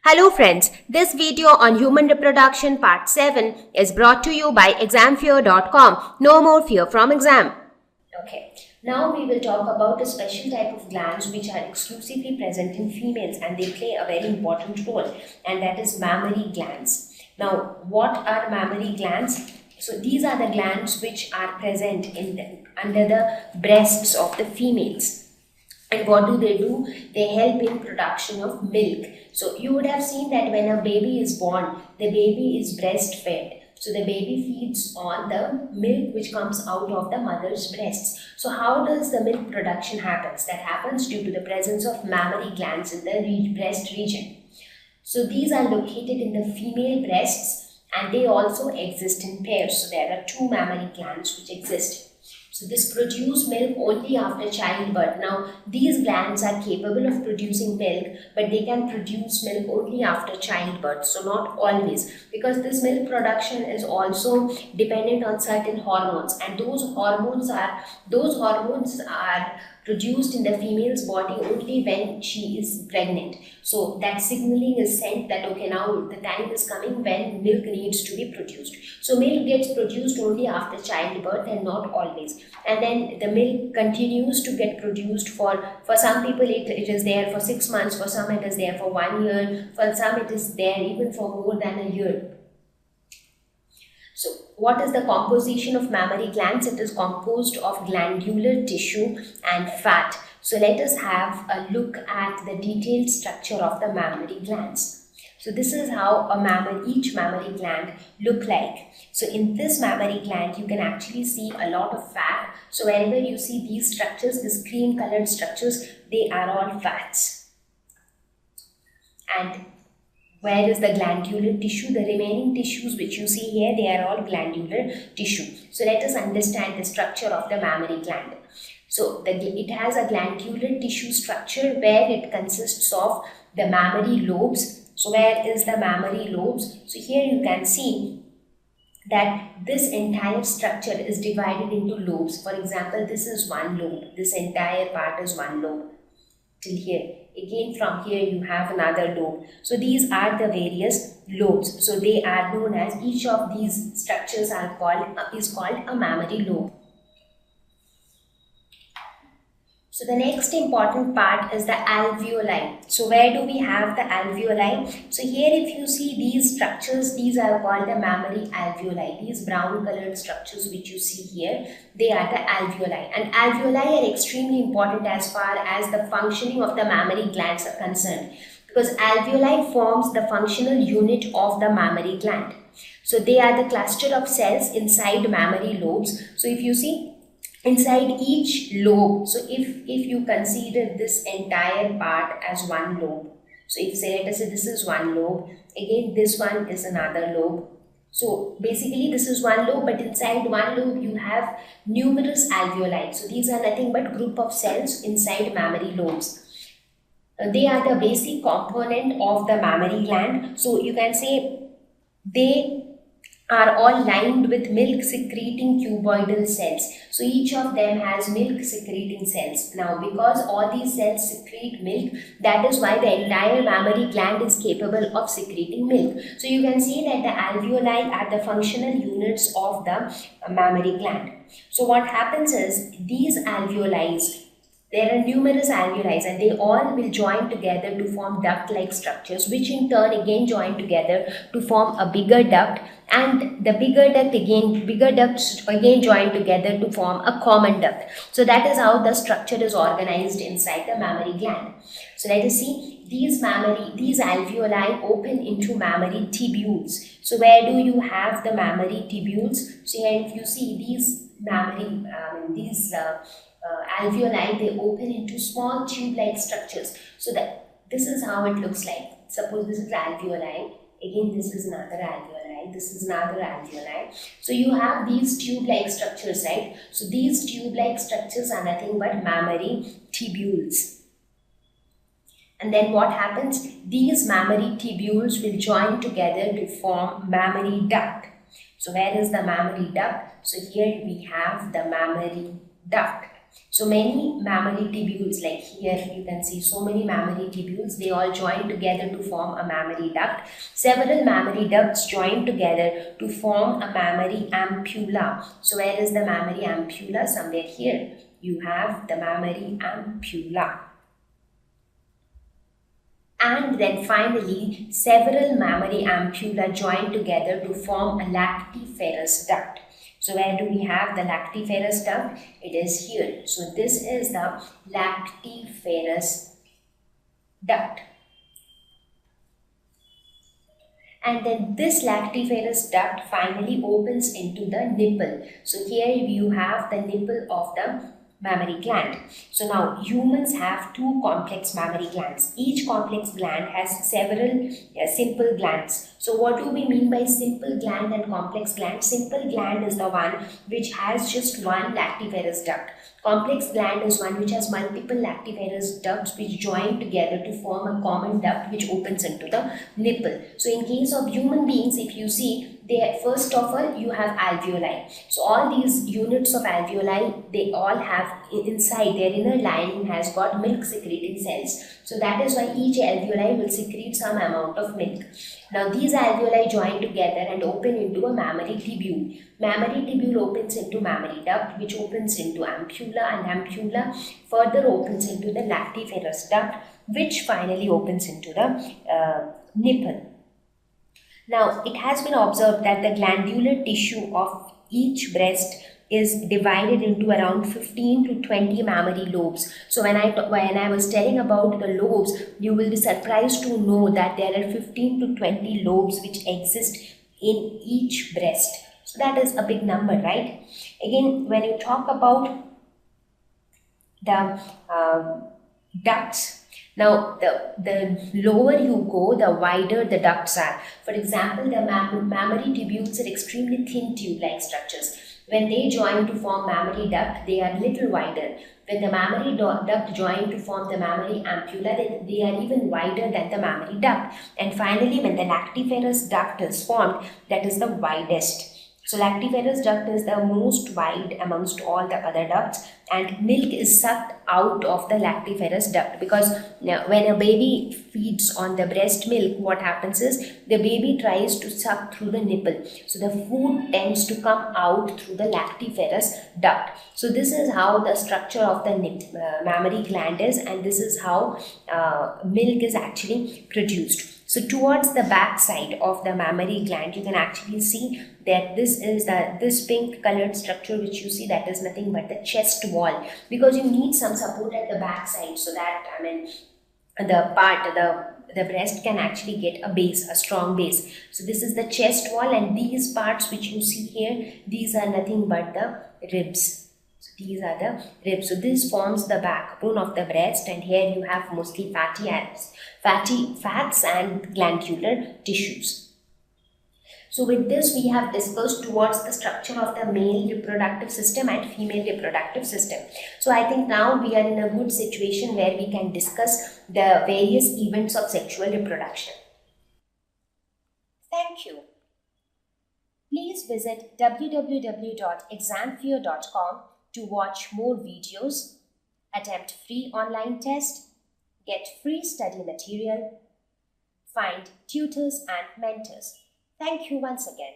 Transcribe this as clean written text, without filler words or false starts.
Hello friends, this video on human reproduction part 7 is brought to you by examfear.com. No more fear from exam. Okay, now we will talk about a special type of glands which are exclusively present in females and they play a very important role, and that is mammary glands. Now, what are mammary glands? So these are the glands which are present under the breasts of the females. And what do? They help in production of milk. So you would have seen that when a baby is born, the baby is breastfed. So the baby feeds on the milk which comes out of the mother's breasts. So how does the milk production happens? That happens due to the presence of mammary glands in the breast region. So these are located in the female breasts and they also exist in pairs. So there are two mammary glands which exist. So this produce milk only after childbirth. Now these glands are capable of producing milk, but they can produce milk only after childbirth. So not always, because this milk production is also dependent on certain hormones, and those hormones are produced in the female's body only when she is pregnant. So that signaling is sent that okay, now the time is coming when milk needs to be produced. So milk gets produced only after childbirth and not always. And then the milk continues to get produced for some people it is there for 6 months, for some it is there for 1 year, for some it is there even for more than a year. So what is the composition of mammary glands? It is composed of glandular tissue and fat. So let us have a look at the detailed structure of the mammary glands. So this is how each mammary gland look like. So in this mammary gland, you can actually see a lot of fat. So wherever you see these structures, these cream colored structures, they are all fats. And where is the glandular tissue? The remaining tissues which you see here, they are all glandular tissue. So let us understand the structure of the mammary gland. So it has a glandular tissue structure where it consists of the mammary lobes. So where is the mammary lobes? So here you can see that this entire structure is divided into lobes. For example, this is one lobe. This entire part is one lobe till here. Again from here you have another lobe. So these are the various lobes. So they are known as, each of these structures is called a mammary lobe. So the next important part is the alveoli. So where do we have the alveoli? So here if you see these structures, these are called the mammary alveoli. These brown colored structures which you see here, they are the alveoli. And alveoli are extremely important as far as the functioning of the mammary glands are concerned, because alveoli forms the functional unit of the mammary gland. So they are the cluster of cells inside mammary lobes. So if you see, inside each lobe, so if you consider this entire part as one lobe, so if let us say this is one lobe, again this one is another lobe. So basically this is one lobe, but inside one lobe you have numerous alveoli. So these are nothing but group of cells inside mammary lobes. They are the basic component of the mammary gland. So you can say they are all lined with milk secreting cuboidal cells. So each of them has milk secreting cells. Now because all these cells secrete milk, that is why the entire mammary gland is capable of secreting milk. So you can see that the alveoli are the functional units of the mammary gland. So what happens is, these alveoli, there are numerous alveoli and they all will join together to form duct-like structures, which in turn again join together to form a bigger duct, and the bigger ducts again join together to form a common duct. So that is how the structure is organized inside the mammary gland. So let us see, these alveoli open into mammary tubules. So where do you have the mammary tubules? So here if you see these alveoli, they open into small tube-like structures. So this is how it looks like. Suppose this is alveoli, again this is another alveoli, this is another alveoli. So you have these tube-like structures, right? So these tube-like structures are nothing but mammary tubules. And then what happens? These mammary tubules will join together to form mammary duct. So where is the mammary duct? So here we have the mammary duct. So many mammary tubules, like here you can see so many mammary tubules, they all join together to form a mammary duct. Several mammary ducts join together to form a mammary ampulla. So where is the mammary ampulla? Somewhere here you have the mammary ampulla. And then finally, several mammary ampulla join together to form a lactiferous duct. So where do we have the lactiferous duct? It is here. So this is the lactiferous duct. And then this lactiferous duct finally opens into the nipple. So here you have the nipple of the mammary gland. So now humans have two complex mammary glands. Each complex gland has several simple glands. So what do we mean by simple gland and complex gland? Simple gland is the one which has just one lactiferous duct. Complex gland is one which has multiple lactiferous ducts which join together to form a common duct which opens into the nipple. So in case of human beings, if you see, first of all you have alveoli. So all these units of alveoli, they all have inside their inner lining has got milk secreting cells. So that is why each alveoli will secrete some amount of milk. Now these alveoli join together and open into a mammary tubule. Mammary tubule opens into mammary duct, which opens into ampulla, and ampulla further opens into the lactiferous duct, which finally opens into the nipple. Now, it has been observed that the glandular tissue of each breast is divided into around 15 to 20 mammary lobes. So when I was telling about the lobes, you will be surprised to know that there are 15 to 20 lobes which exist in each breast. So that is a big number, right? Again, when you talk about the ducts, now, the lower you go, the wider the ducts are. For example, the mammary tubules are extremely thin tube-like structures. When they join to form mammary duct, they are little wider. When the mammary duct join to form the mammary ampulla, they are even wider than the mammary duct. And finally, when the lactiferous duct is formed, that is the widest. So lactiferous duct is the most wide amongst all the other ducts, and milk is sucked out of the lactiferous duct, because when a baby feeds on the breast milk, what happens is the baby tries to suck through the nipple. So the food tends to come out through the lactiferous duct. So this is how the structure of the mammary gland is, and this is how milk is actually produced. So towards the back side of the mammary gland, you can actually see that this pink colored structure which you see, that is nothing but the chest wall, because you need some support at the back side, so that the breast can actually get a base, a strong base. So this is the chest wall, and these parts which you see here, these are nothing but the ribs. So these are the ribs. So this forms the backbone of the breast, and here you have mostly fats and glandular tissues. So with this, we have discussed towards the structure of the male reproductive system and female reproductive system. So I think now we are in a good situation where we can discuss the various events of sexual reproduction. Thank you. Please visit www.examfear.com to watch more videos, attempt free online test, get free study material, find tutors and mentors. Thank you once again.